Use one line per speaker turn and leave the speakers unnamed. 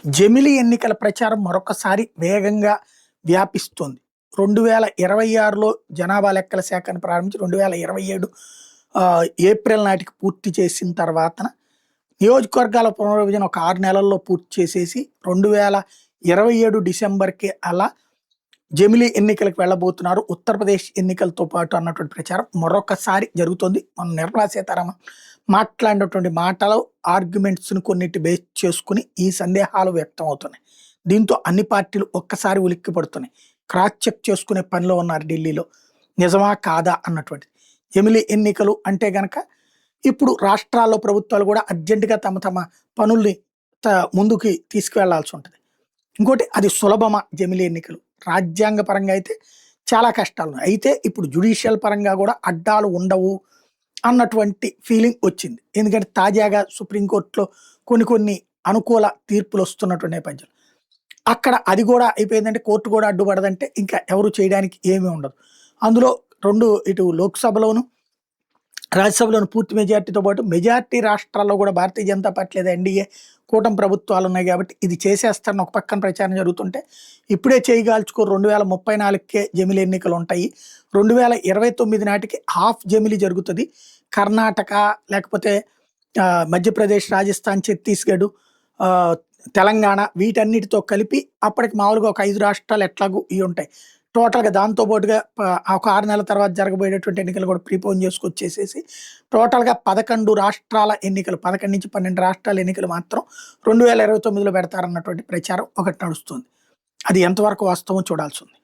జమిలి ఎన్నికల ప్రచారం మరొకసారి వేగంగా వ్యాపిస్తోంది. 2026లో జనాభా లెక్కల శాఖను ప్రారంభించి 2027 ఏప్రిల్ నాటికి పూర్తి చేసిన తర్వాతన నియోజకవర్గాల పునర్విభజన ఒక 6 నెలల్లో పూర్తి చేసేసి 2027 డిసెంబర్‌కి అలా జమిలి ఎన్నికలకు వెళ్ళబోతున్నారు. ఉత్తరప్రదేశ్ ఎన్నికలతో పాటు అన్నటువంటి ప్రచారం మరొకసారి జరుగుతోంది. మన నిర్మలా సీతారామన్ మాట్లాడినటువంటి మాటలు ఆర్గ్యుమెంట్స్‌ని కొన్నిటి బేస్ చేసుకొని ఈ సందేహాలు వ్యక్తం అవుతున్నాయి. దీంతో అన్ని పార్టీలు ఒక్కసారి ఉలిక్కి పడుతున్నాయి. క్రాస్ చెక్ చేసుకునే పనిలో ఉన్నారు ఢిల్లీలో. నిజమా కాదా అన్నటువంటిది. జమిలి ఎన్నికలు అంటే గనక ఇప్పుడు రాష్ట్రాల్లో ప్రభుత్వాలు కూడా అర్జెంటుగా తమ తమ పనుల్ని ముందుకి తీసుకువెళ్లాల్సి ఉంటుంది. ఇంకోటి అది సులభమా జమిలి ఎన్నికలు? రాజ్యాంగ పరంగా అయితే చాలా కష్టాలు ఉన్నాయి. అయితే ఇప్పుడు జ్యుడిషియల్ పరంగా కూడా అడ్డాలు ఉండవు అన్నటువంటి ఫీలింగ్ వచ్చింది. ఎందుకంటే తాజాగా సుప్రీంకోర్టులో కొన్ని అనుకూల తీర్పులు వస్తున్నటువంటి నేపథ్యంలో అక్కడ అది కూడా అయిపోయిందంటే కోర్టు కూడా అడ్డుపడదంటే ఇంకా ఎవరు చేయడానికి ఏమీ ఉండదు. అందులో ఇటు లోక్సభలోను రాజ్యసభలోను పూర్తి మెజార్టీతో పాటు మెజార్టీ రాష్ట్రాల్లో కూడా భారతీయ జనతా పార్టీ లేదా ఎన్డీఏ కూటమి ప్రభుత్వాలు ఉన్నాయి కాబట్టి ఇది చేసేస్తారని ఒక పక్కన ప్రచారం జరుగుతుంటే ఇప్పుడే చేయగాల్చుకో 2034కే జమిలి ఎన్నికలు ఉంటాయి. 2029 నాటికి హాఫ్ జమిలి జరుగుతుంది. కర్ణాటక లేకపోతే మధ్యప్రదేశ్, రాజస్థాన్, ఛత్తీస్గఢ్, తెలంగాణ వీటన్నిటితో కలిపి అప్పటికి మామూలుగా ఒక 5 రాష్ట్రాలు ఎట్లాగూ ఇవి ఉంటాయి. టోటల్‌గా దాంతో పాటుగా ఒక 6 నెలల తర్వాత జరగబోయేటటువంటి ఎన్నికలు కూడా ప్రీపోన్ చేసుకొచ్చేసేసి టోటల్‌గా 11 రాష్ట్రాల ఎన్నికలు 11-12 రాష్ట్రాల ఎన్నికలు మాత్రం 2029లో పెడతారన్నటువంటి ప్రచారం ఒకటి నడుస్తుంది. అది ఎంతవరకు వాస్తవమో చూడాల్సి ఉంది.